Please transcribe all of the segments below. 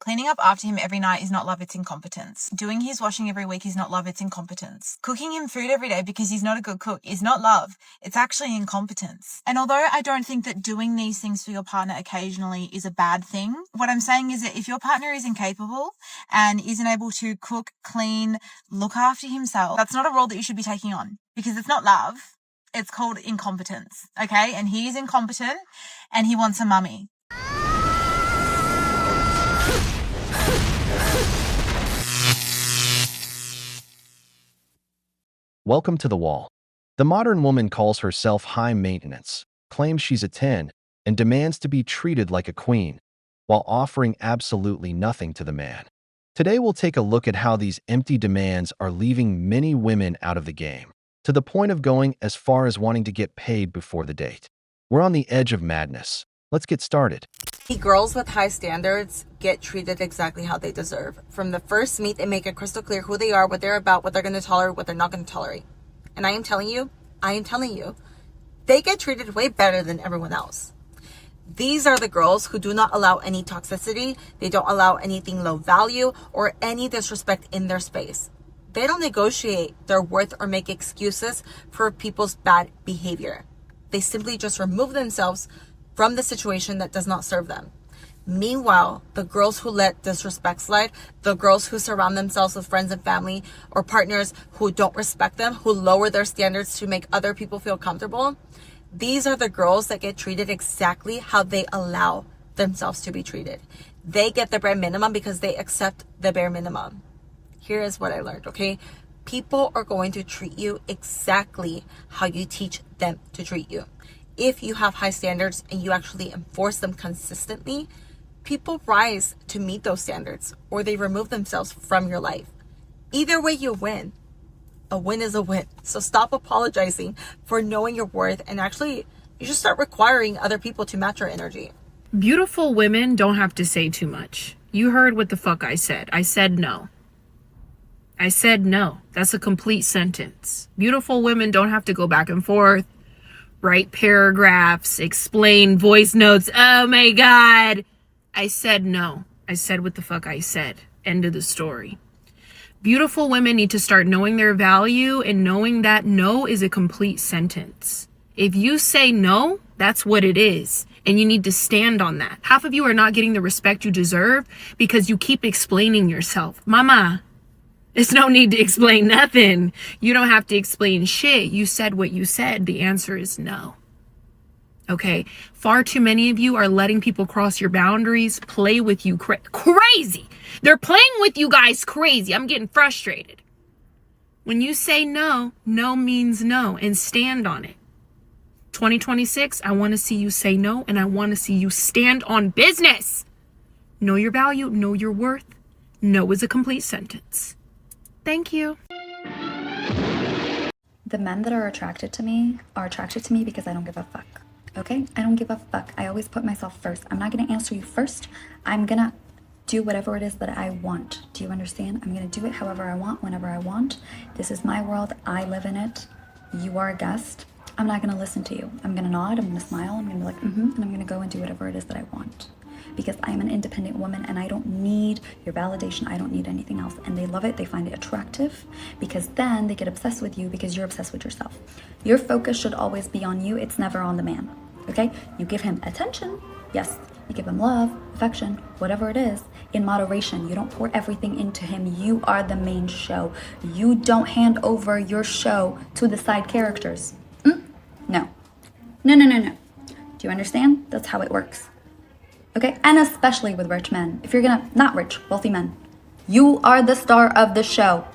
Cleaning up after him every night is not love, it's incompetence. Doing his washing every week is not love, it's incompetence. Cooking him food every day because he's not a good cook is not love, it's actually incompetence. And although I don't think that doing these things for your partner occasionally is a bad thing, what I'm saying is that if your partner is incapable and isn't able to cook, clean, look after himself, that's not a role that you should be taking on, because it's not love. It's called incompetence, okay? And he is incompetent and he wants a mummy. Welcome to The Wall. The modern woman calls herself high maintenance, claims she's a 10, and demands to be treated like a queen, while offering absolutely nothing to the man. Today we'll take a look at how these empty demands are leaving many women out of the game, to the point of going as far as wanting to get paid before the date. We're on the edge of madness. Let's get started. Girls with high standards get treated exactly how they deserve. From the first meet, they make it crystal clear who they are, what they're about, what they're going to tolerate, what they're not going to tolerate. And I am telling you, they get treated way better than everyone else. These are the girls who do not allow any toxicity. They don't allow anything low value or any disrespect in their space. They don't negotiate their worth or make excuses for people's bad behavior. They simply just remove themselves from the situation that does not serve them. Meanwhile, the girls who let disrespect slide, the girls who surround themselves with friends and family or partners who don't respect them, who lower their standards to make other people feel comfortable, these are the girls that get treated exactly how they allow themselves to be treated. They get the bare minimum because they accept the bare minimum. Here is what I learned, okay? People are going to treat you exactly how you teach them to treat you. If you have high standards and you actually enforce them consistently, people rise to meet those standards or they remove themselves from your life. Either way, you win. A win is a win. So stop apologizing for knowing your worth and actually you should start requiring other people to match your energy. Beautiful women don't have to say too much. You heard what the fuck I said. I said no. I said no. That's a complete sentence. Beautiful women don't have to go back and forth, write paragraphs, explain voice notes. Oh my God. I said no. I said what the fuck I said. End of the story. Beautiful women need to start knowing their value and knowing that no is a complete sentence. If you say no, that's what it is. And you need to stand on that. Half of you are not getting the respect you deserve because you keep explaining yourself. Mama, there's no need to explain nothing. You don't have to explain shit. You said what you said. The answer is no. Okay? Far too many of you are letting people cross your boundaries, play with you crazy. They're playing with you guys crazy. I'm getting frustrated. When you say no, no means no, and stand on it. 2026, I want to see you say no, and I want to see you stand on business. Know your value, know your worth. No is a complete sentence. Thank you. The men that are attracted to me because I don't give a fuck. Okay? I don't give a fuck. I always put myself first. I'm not going to answer you first. I'm going to do whatever it is that I want. Do you understand? I'm going to do it however I want, whenever I want. This is my world. I live in it. You are a guest. I'm not going to listen to you. I'm going to nod. I'm going to smile. I'm going to be like, and I'm going to go and do whatever it is that I want. Because I am an independent woman and I don't need your validation. I don't need anything else. And they love it. They find it attractive because then they get obsessed with you because you're obsessed with yourself. Your focus should always be on you. It's never on the man. Okay? You give him attention. Yes. You give him love, affection, whatever it is, in moderation. You don't pour everything into him. You are the main show. You don't hand over your show to the side characters. No. No. Do you understand? That's how it works. Okay? And especially with rich men. If you're not rich, wealthy men. You are the star of the show.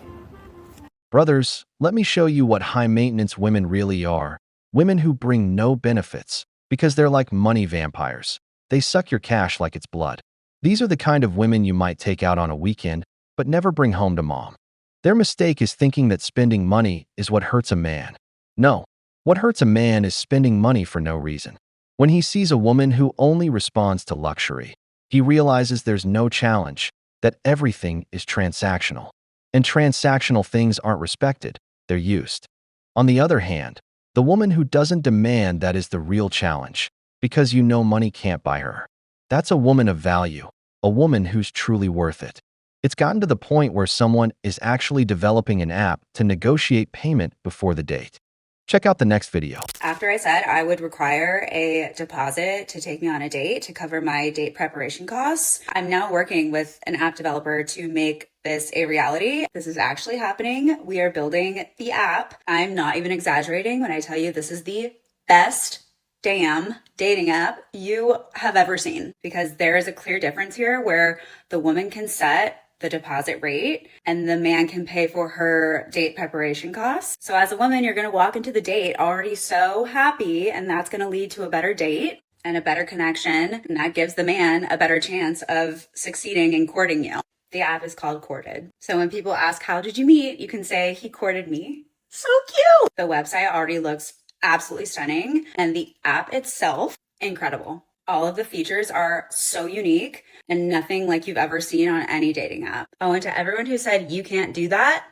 Brothers, let me show you what high-maintenance women really are. Women who bring no benefits, because they're like money vampires. They suck your cash like it's blood. These are the kind of women you might take out on a weekend, but never bring home to mom. Their mistake is thinking that spending money is what hurts a man. No. What hurts a man is spending money for no reason. When he sees a woman who only responds to luxury, he realizes there's no challenge, that everything is transactional. And transactional things aren't respected, they're used. On the other hand, the woman who doesn't demand that is the real challenge, because you know money can't buy her. That's a woman of value. a woman who's truly worth it. It's gotten to the point where someone is actually developing an app to negotiate payment before the date. Check out the next video. After I said I would require a deposit to take me on a date to cover my date preparation costs, I'm now working with an app developer to make this a reality. This is actually happening. We are building the app. I'm not even exaggerating when I tell you this is the best damn dating app you have ever seen, because there is a clear difference here where the woman can set the deposit rate and the man can pay for her date preparation costs. So as a woman, you're going to walk into the date already so happy, and that's going to lead to a better date and a better connection. And that gives the man a better chance of succeeding in courting you. The app is called Courted. So when people ask, how did you meet? You can say, he courted me. So cute. The website already looks absolutely stunning, and the app itself, incredible. All of the features are so unique and nothing like you've ever seen on any dating app. Oh, and to everyone who said you can't do that,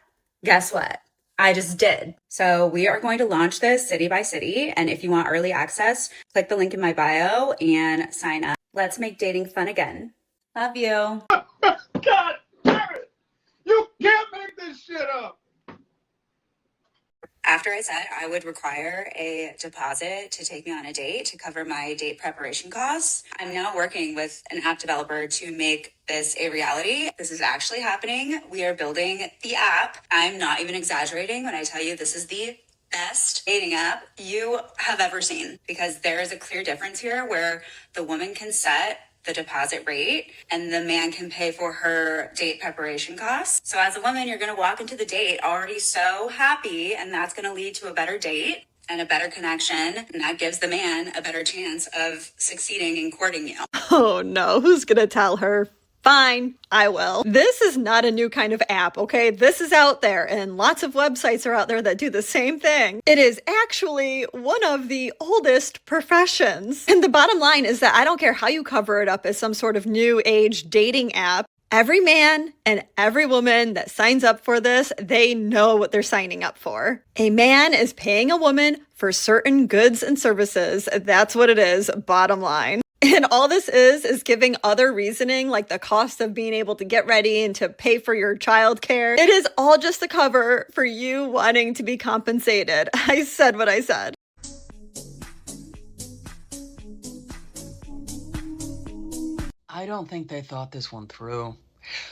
guess what? I just did. So we are going to launch this city by city. And if you want early access, click the link in my bio and sign up. Let's make dating fun again. Love you. God damn it! You can't make this shit up! After I said I would require a deposit to take me on a date to cover my date preparation costs, I'm now working with an app developer to make this a reality. This is actually happening. We are building the app. I'm not even exaggerating when I tell you this is the best dating app you have ever seen, because there is a clear difference here where the woman can set the deposit rate and the man can pay for her date preparation costs. So as a woman, you're going to walk into the date already so happy, and that's going to lead to a better date and a better connection. And that gives the man a better chance of succeeding in courting you. Oh no, who's gonna tell her? Fine, I will. This is not a new kind of app, okay? This is out there, and lots of websites are out there that do the same thing. It is actually one of the oldest professions. And the bottom line is that I don't care how you cover it up as some sort of new age dating app. Every man and every woman that signs up for this, they know what they're signing up for. A man is paying a woman for certain goods and services. That's what it is, bottom line. And all this is giving other reasoning, like the cost of being able to get ready and to pay for your childcare. It is all just a cover for you wanting to be compensated. I said what I said. I don't think they thought this one through.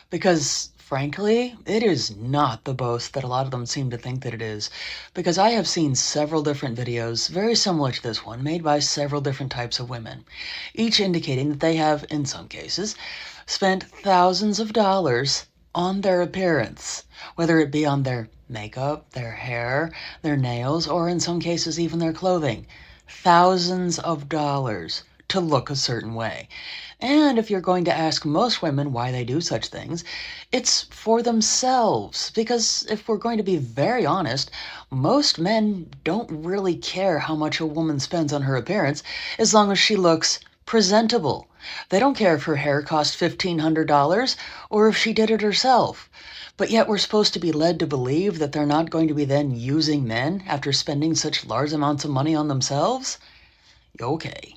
Because, frankly, it is not the boast that a lot of them seem to think that it is. Because I have seen several different videos, very similar to this one, made by several different types of women, each indicating that they have, in some cases, spent thousands of dollars on their appearance, whether it be on their makeup, their hair, their nails, or in some cases even their clothing. Thousands of dollars to look a certain way. And if you're going to ask most women why they do such things, it's for themselves. Because if we're going to be very honest, most men don't really care how much a woman spends on her appearance as long as she looks presentable. They don't care if her hair cost $1,500 or if she did it herself. But yet we're supposed to be led to believe that they're not going to be then using men after spending such large amounts of money on themselves? Okay.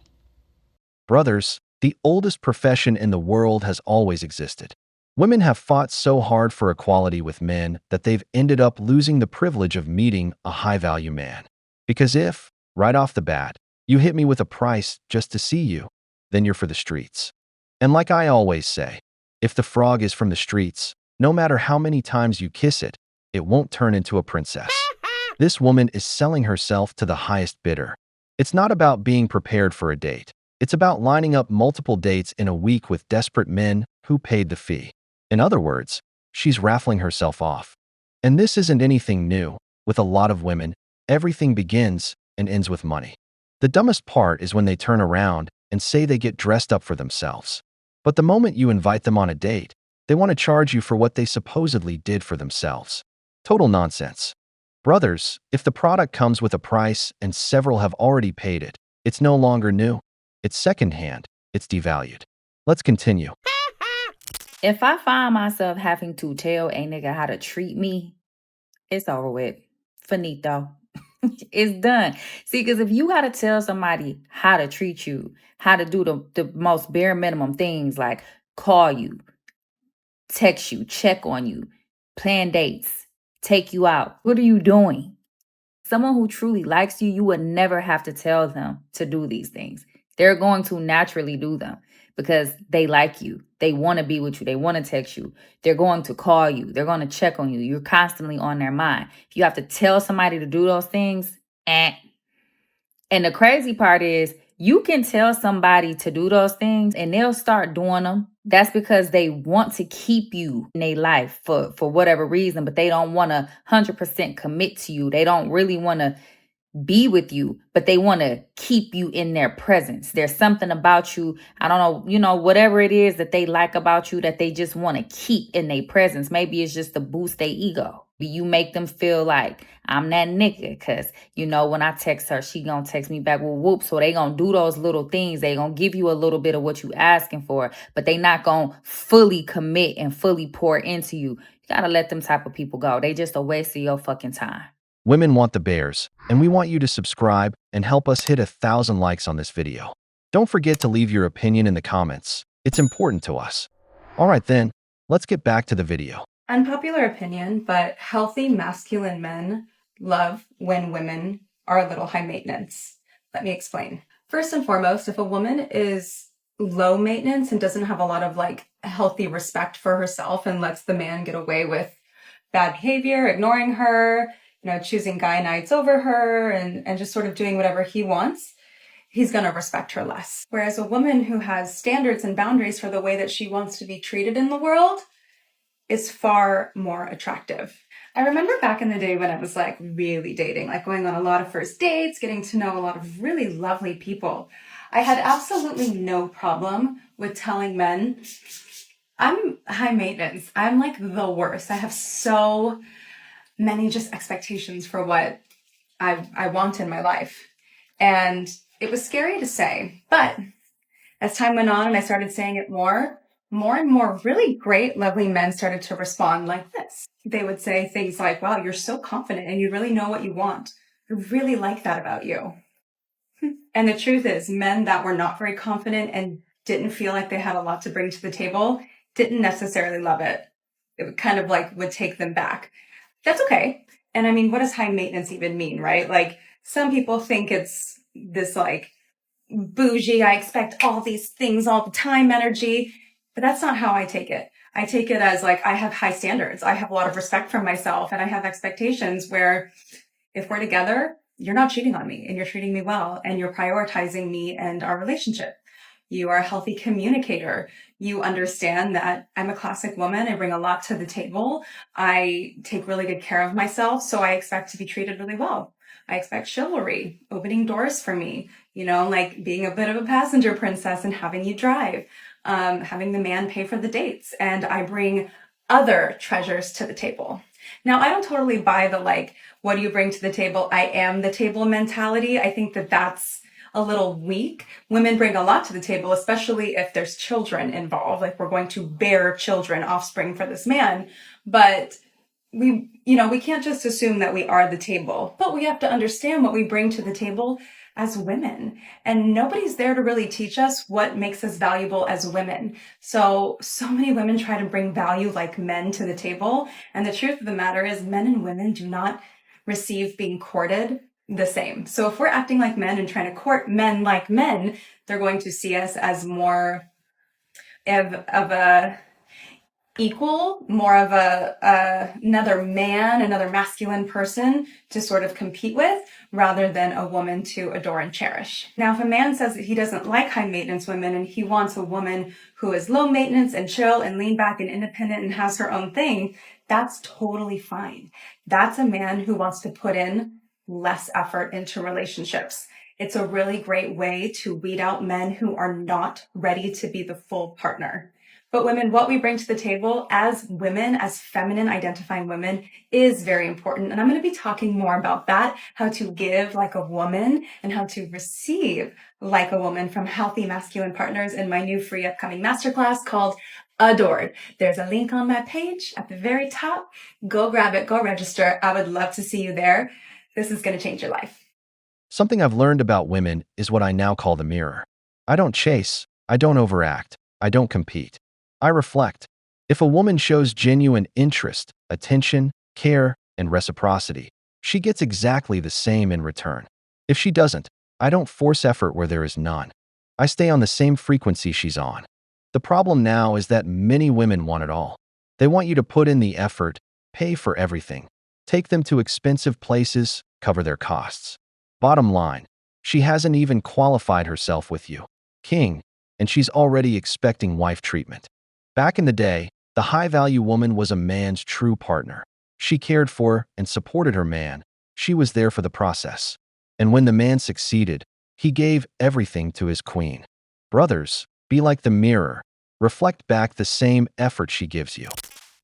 Brothers, the oldest profession in the world has always existed. Women have fought so hard for equality with men that they've ended up losing the privilege of meeting a high-value man. Because if, right off the bat, you hit me with a price just to see you, then you're for the streets. And like I always say, if the frog is from the streets, no matter how many times you kiss it, it won't turn into a princess. This woman is selling herself to the highest bidder. It's not about being prepared for a date. It's about lining up multiple dates in a week with desperate men who paid the fee. In other words, she's raffling herself off. And this isn't anything new. With a lot of women, everything begins and ends with money. The dumbest part is when they turn around and say they get dressed up for themselves. But the moment you invite them on a date, they want to charge you for what they supposedly did for themselves. Total nonsense. Brothers, if the product comes with a price and several have already paid it, it's no longer new. It's secondhand. It's devalued. Let's continue. If I find myself having to tell a nigga how to treat me, it's over with. Finito. It's done. See, because if you got to tell somebody how to treat you, how to do the most bare minimum things like call you, text you, check on you, plan dates, take you out. What are you doing? Someone who truly likes you, you would never have to tell them to do these things. They're going to naturally do them because they like you. They want to be with you. They want to text you. They're going to call you. They're going to check on you. You're constantly on their mind. If you have to tell somebody to do those things, And the crazy part is you can tell somebody to do those things and they'll start doing them. That's because they want to keep you in their life for whatever reason, but they don't want to 100% commit to you. They don't really want to be with you, but they want to keep you in their presence. There's something about you, I don't know, whatever it is that they like about you that they just want to keep in their presence. Maybe it's just to boost their ego. You make them feel like I'm that nigga because, when I text her, she gonna text me back with whoop. So they gonna do those little things. They gonna give you a little bit of what you asking for, but they not gonna fully commit and fully pour into you. You gotta let them type of people go. They just a waste of your fucking time. Women want the bears, and we want you to subscribe and help us hit 1,000 likes on this video. Don't forget to leave your opinion in the comments. It's important to us. All right then, let's get back to the video. Unpopular opinion, but healthy masculine men love when women are a little high maintenance. Let me explain. First and foremost, if a woman is low maintenance and doesn't have a lot of healthy respect for herself and lets the man get away with bad behavior, ignoring her, choosing guy nights over her and just sort of doing whatever he wants, he's going to respect her less. Whereas a woman who has standards and boundaries for the way that she wants to be treated in the world is far more attractive. I remember back in the day when I was really dating, going on a lot of first dates, getting to know a lot of really lovely people. I had absolutely no problem with telling men, I'm high maintenance. I'm the worst. I have so many just expectations for what I want in my life. And it was scary to say, but as time went on and I started saying it more and more really great, lovely men started to respond like this. They would say things like, wow, you're so confident and you really know what you want. I really like that about you. And the truth is, men that were not very confident and didn't feel like they had a lot to bring to the table didn't necessarily love it. It kind of would take them back. That's okay. And I mean, what does high maintenance even mean, right? Some people think it's this bougie, I expect all these things all the time energy, but that's not how I take it. I take it as I have high standards. I have a lot of respect for myself and I have expectations where if we're together, you're not cheating on me and you're treating me well and you're prioritizing me and our relationship. You are a healthy communicator. You understand that I'm a classic woman. I bring a lot to the table. I take really good care of myself. So I expect to be treated really well. I expect chivalry, opening doors for me, being a bit of a passenger princess and having you drive, having the man pay for the dates. And I bring other treasures to the table. Now, I don't totally buy the what do you bring to the table? I am the table mentality. I think that that's a little weak. Women bring a lot to the table, especially if there's children involved. We're going to bear children, offspring for this man. But we can't just assume that we are the table, but we have to understand what we bring to the table as women. And nobody's there to really teach us what makes us valuable as women. So many women try to bring value like men to the table. And the truth of the matter is men and women do not receive being courted the same. So if we're acting like men and trying to court men like men, they're going to see us as more of a equal, more of another man, another masculine person to sort of compete with rather than a woman to adore and cherish. Now, if a man says that he doesn't like high maintenance women and he wants a woman who is low maintenance and chill and lean back and independent and has her own thing, that's totally fine. That's a man who wants to put in less effort into relationships. It's a really great way to weed out men who are not ready to be the full partner. But women, what we bring to the table as women, as feminine identifying women, is very important. And I'm going to be talking more about that, how to give like a woman and how to receive like a woman from healthy masculine partners in my new free upcoming masterclass called Adored. There's a link on my page at the very top. Go grab it, go register. I would love to see you there. This is going to change your life. Something I've learned about women is what I now call the mirror. I don't chase, I don't overact, I don't compete. I reflect. If a woman shows genuine interest, attention, care, and reciprocity, she gets exactly the same in return. If she doesn't, I don't force effort where there is none. I stay on the same frequency she's on. The problem now is that many women want it all. They want you to put in the effort, pay for everything, take them to expensive places, cover their costs. Bottom line, she hasn't even qualified herself with you, king, and she's already expecting wife treatment. Back in the day, the high-value woman was a man's true partner. She cared for and supported her man. She was there for the process. And when the man succeeded, he gave everything to his queen. Brothers, be like the mirror. Reflect back the same effort she gives you.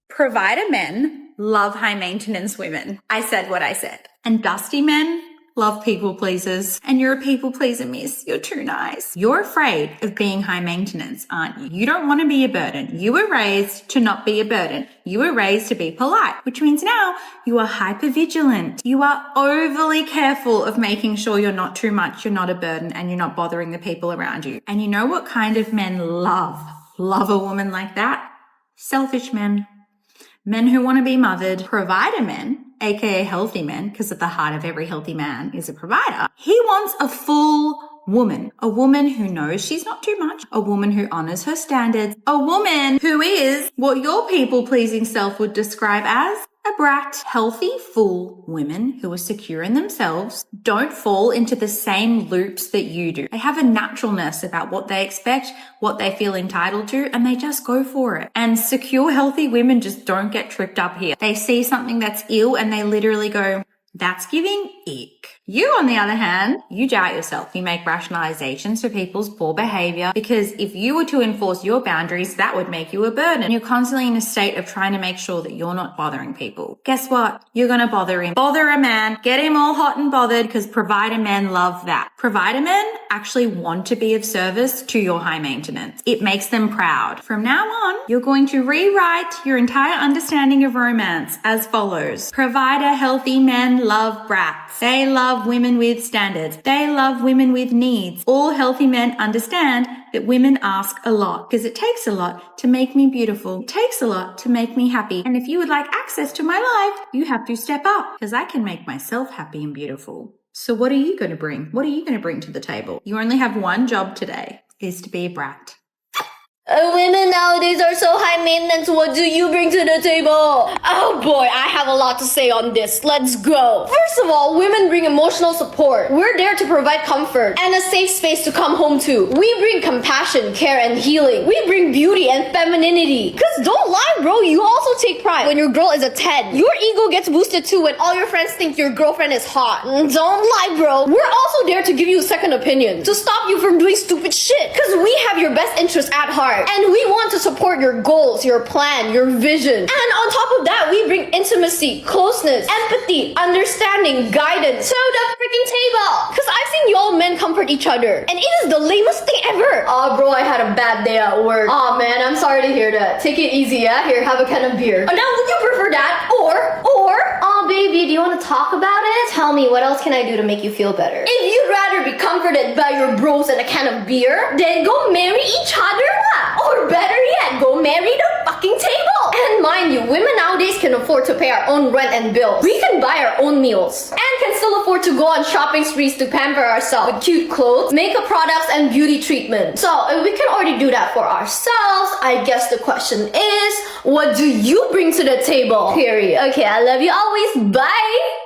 Provider men love high maintenance women. I said what I said. And dusty men love people pleasers. And you're a people pleaser, miss. You're too nice. You're afraid of being high maintenance, aren't you? You don't want to be a burden. You were raised to not be a burden. You were raised to be polite, which means now you are hypervigilant. You are overly careful of making sure you're not too much, you're not a burden, and you're not bothering the people around you. And you know what kind of men love a woman like that? Selfish men. Men who want to be mothered. Provider men, aka healthy men, because at the heart of every healthy man is a provider. He wants a full woman. A woman who knows she's not too much. A woman who honors her standards. A woman who is what your people-pleasing self would describe as a brat. Healthy, full women who are secure in themselves don't fall into the same loops that you do. They have a naturalness about what they expect, what they feel entitled to, and they just go for it. And secure, healthy women just don't get tripped up here. They see something that's ill and they literally go, that's giving ick. You, on the other hand, you doubt yourself. You make rationalizations for people's poor behavior because if you were to enforce your boundaries, that would make you a burden. You're constantly in a state of trying to make sure that you're not bothering people. Guess what? You're going to bother him. Bother a man. Get him all hot and bothered because provider men love that. Provider men actually want to be of service to your high maintenance. It makes them proud. From now on, you're going to rewrite your entire understanding of romance as follows. Provider healthy men love brats. They love women with standards. They love women with needs. All healthy men understand that women ask a lot because it takes a lot to make me beautiful. It takes a lot to make me happy. And if you would like access to my life, you have to step up because I can make myself happy and beautiful. So what are you going to bring? What are you going to bring to the table? You only have one job today, is to be a brat. Women nowadays are so high maintenance. What do you bring to the table? Oh boy, I have a lot to say on this. Let's go. First of all, women bring emotional support. We're there to provide comfort and a safe space to come home to. We bring compassion, care, and healing. We bring beauty and femininity. Cause don't lie, bro, you also take pride when your girl is a 10. Your ego gets boosted too when all your friends think your girlfriend is hot. Don't lie, bro. We're also there to give you a second opinion, to stop you from doing stupid shit. Cause we have your best interest at heart. And we want to support your goals, your plan, your vision. And on top of that, we bring intimacy, closeness, empathy, understanding, guidance to the freaking table. Cause I've seen y'all men comfort each other. And it is the lamest thing ever. Oh bro, I had a bad day at work. Oh man, I'm sorry to hear that. Take it easy, yeah? Here, have a can of beer. Oh, now would you prefer that? Or, oh baby, do you want to talk about it? Tell me, what else can I do to make you feel better? If you'd rather be comforted by your bros and a can of beer, then go marry each other. Or better yet, go marry the fucking table. And mind you, women nowadays can afford to pay our own rent and bills. We can buy our own meals. And can still afford to go on shopping sprees to pamper ourselves with cute clothes, makeup products, and beauty treatment. So, if we can already do that for ourselves, I guess the question is, what do you bring to the table? Period. Okay, I love you always. Bye!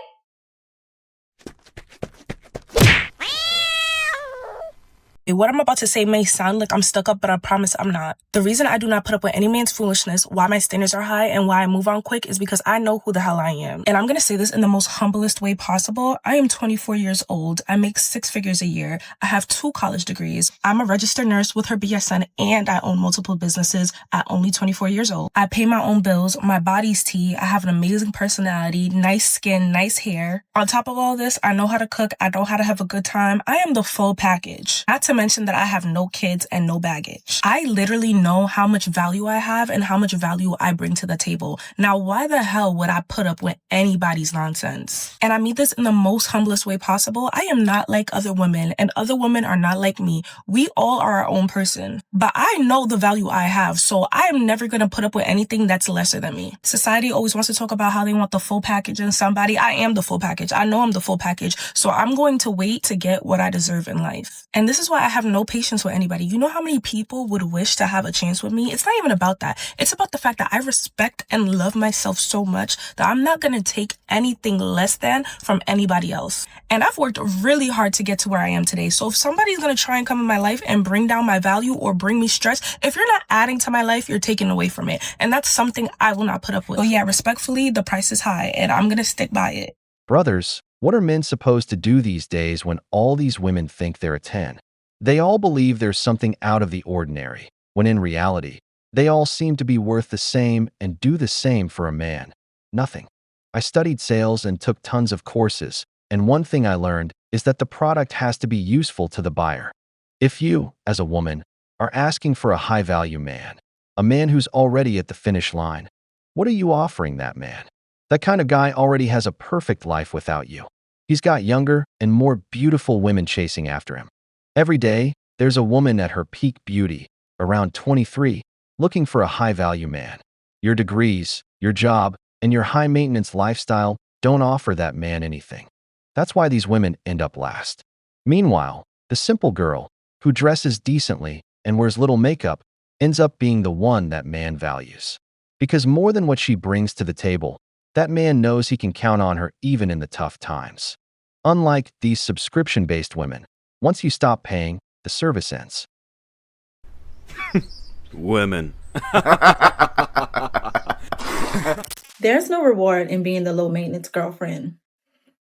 What I'm about to say may sound like I'm stuck up, but I promise I'm not. The reason I do not put up with any man's foolishness, why my standards are high, and why I move on quick is because I know who the hell I am. And I'm gonna say this in the most humblest way possible. I am 24 years old. I make 6 figures a year. I have 2 college degrees. I'm a registered nurse with her BSN, and I own multiple businesses at only 24 years old. I pay my own bills. My body's tea. I have an amazing personality, nice skin, nice hair. On top of all this, I know how to cook. I know how to have a good time. I am the full package. Not to mention that I have no kids and no baggage. I literally know how much value I have and how much value I bring to the table. Now, why the hell would I put up with anybody's nonsense? And I mean this in the most humblest way possible. I am not like other women, and other women are not like me. We all are our own person. But I know the value I have, so I am never going to put up with anything that's lesser than me. Society always wants to talk about how they want the full package in somebody. I am the full package. I know I'm the full package. So I'm going to wait to get what I deserve in life. And this is why I have no patience with anybody. You know how many people would wish to have a chance with me? It's not even about that. It's about the fact that I respect and love myself so much that I'm not going to take anything less than from anybody else. And I've worked really hard to get to where I am today. So if somebody's going to try and come in my life and bring down my value or bring me stress, if you're not adding to my life, you're taking away from it. And that's something I will not put up with. So yeah, respectfully, the price is high and I'm going to stick by it. Brothers, what are men supposed to do these days when all these women think they're a 10? They all believe there's something out of the ordinary, when in reality, they all seem to be worth the same and do the same for a man. Nothing. I studied sales and took tons of courses, and one thing I learned is that the product has to be useful to the buyer. If you, as a woman, are asking for a high-value man, a man who's already at the finish line, what are you offering that man? That kind of guy already has a perfect life without you. He's got younger and more beautiful women chasing after him. Every day, there's a woman at her peak beauty, around 23, looking for a high-value man. Your degrees, your job, and your high-maintenance lifestyle don't offer that man anything. That's why these women end up last. Meanwhile, the simple girl, who dresses decently and wears little makeup, ends up being the one that man values. Because more than what she brings to the table, that man knows he can count on her even in the tough times. Unlike these subscription-based women, once you stop paying, the service ends. Women. There's no reward in being the low-maintenance girlfriend.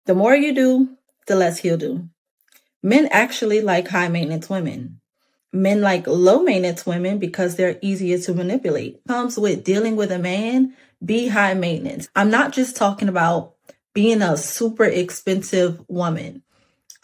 The more you do, the less he'll do. Men actually like high-maintenance women. Men like low-maintenance women because they're easier to manipulate. Comes with dealing with a man, be high maintenance. I'm not just talking about being a super expensive woman.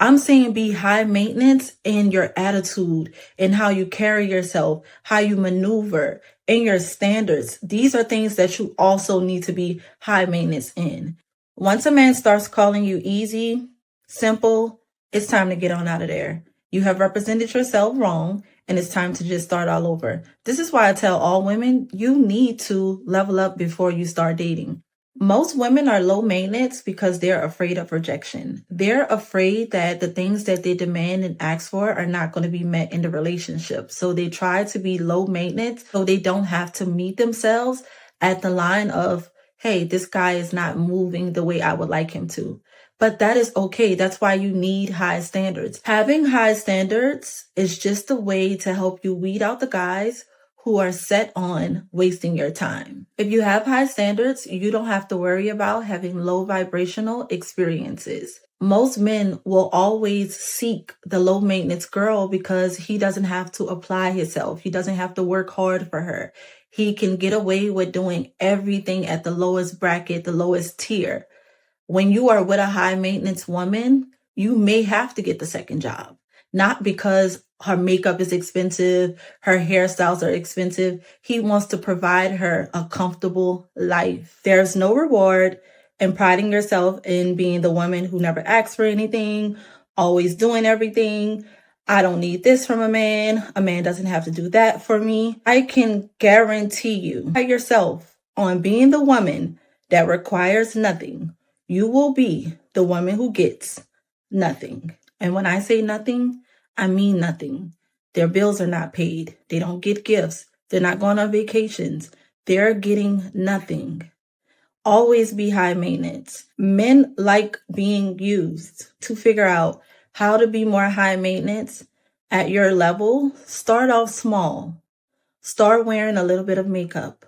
I'm saying be high maintenance in your attitude and how you carry yourself, how you maneuver, and your standards. These are things that you also need to be high maintenance in. Once a man starts calling you easy, simple, it's time to get on out of there. You have represented yourself wrong, and it's time to just start all over. This is why I tell all women, you need to level up before you start dating. Most women are low maintenance because they're afraid of rejection. They're afraid that the things that they demand and ask for are not going to be met in the relationship. So they try to be low maintenance so they don't have to meet themselves at the line of, hey, this guy is not moving the way I would like him to. But that is okay. That's why you need high standards. Having high standards is just a way to help you weed out the guys who are set on wasting your time. If you have high standards, you don't have to worry about having low vibrational experiences. Most men will always seek the low maintenance girl because he doesn't have to apply himself. He doesn't have to work hard for her. He can get away with doing everything at the lowest bracket, the lowest tier. When you are with a high maintenance woman, you may have to get the second job. Not because her makeup is expensive, her hairstyles are expensive. He wants to provide her a comfortable life. There's no reward in priding yourself in being the woman who never asks for anything, always doing everything. I don't need this from a man. A man doesn't have to do that for me. I can guarantee you by yourself on being the woman that requires nothing. You will be the woman who gets nothing. And when I say nothing, I mean nothing. Their bills are not paid. They don't get gifts. They're not going on vacations. They're getting nothing. Always be high maintenance. Men like being used. To figure out how to be more high maintenance at your level, start off small. Start wearing a little bit of makeup.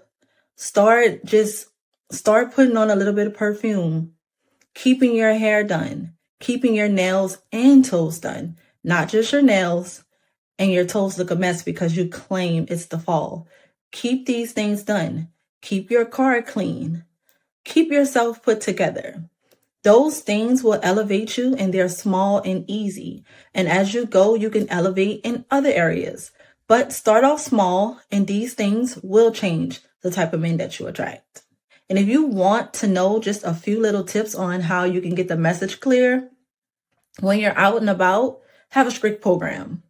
Start putting on a little bit of perfume. Keeping your hair done. Keeping your nails and toes done. Not just your nails and your toes look a mess because you claim it's the fall. Keep these things done. Keep your car clean. Keep yourself put together. Those things will elevate you, and they're small and easy. And as you go, you can elevate in other areas. But start off small, and these things will change the type of men that you attract. And if you want to know just a few little tips on how you can get the message clear, when you're out and about, have a strict program.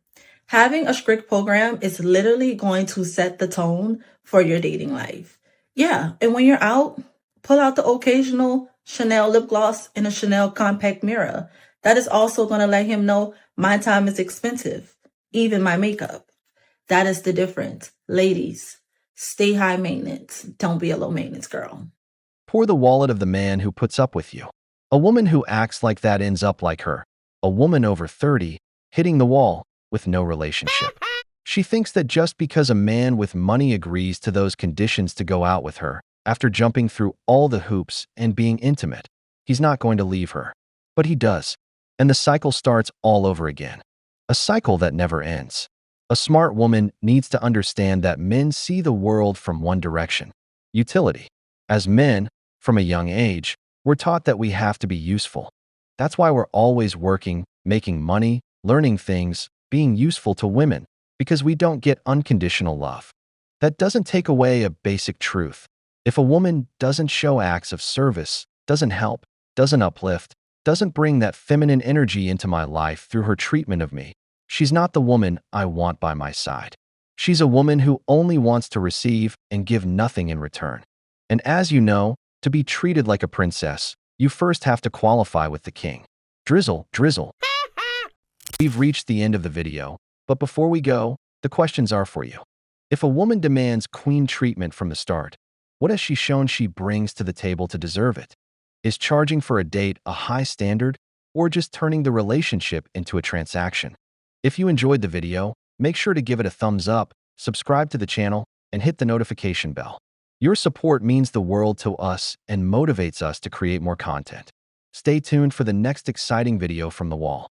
Having a strict program is literally going to set the tone for your dating life. Yeah, and when you're out, pull out the occasional Chanel lip gloss and a Chanel compact mirror. That is also going to let him know my time is expensive, even my makeup. That is the difference. Ladies, stay high maintenance. Don't be a low maintenance girl. Pour the wallet of the man who puts up with you. A woman who acts like that ends up like her. A woman over 30, hitting the wall with no relationship. She thinks that just because a man with money agrees to those conditions to go out with her, after jumping through all the hoops and being intimate, he's not going to leave her. But he does, and the cycle starts all over again. A cycle that never ends. A smart woman needs to understand that men see the world from one direction: utility. As men, from a young age, we're taught that we have to be useful. That's why we're always working, making money, learning things, being useful to women, because we don't get unconditional love. That doesn't take away a basic truth. If a woman doesn't show acts of service, doesn't help, doesn't uplift, doesn't bring that feminine energy into my life through her treatment of me, she's not the woman I want by my side. She's a woman who only wants to receive and give nothing in return. And as you know, to be treated like a princess, you first have to qualify with the king. Drizzle, drizzle. We've reached the end of the video, but before we go, the questions are for you. If a woman demands queen treatment from the start, what has she shown she brings to the table to deserve it? Is charging for a date a high standard, or just turning the relationship into a transaction? If you enjoyed the video, make sure to give it a thumbs up, subscribe to the channel, and hit the notification bell. Your support means the world to us and motivates us to create more content. Stay tuned for the next exciting video from the wall.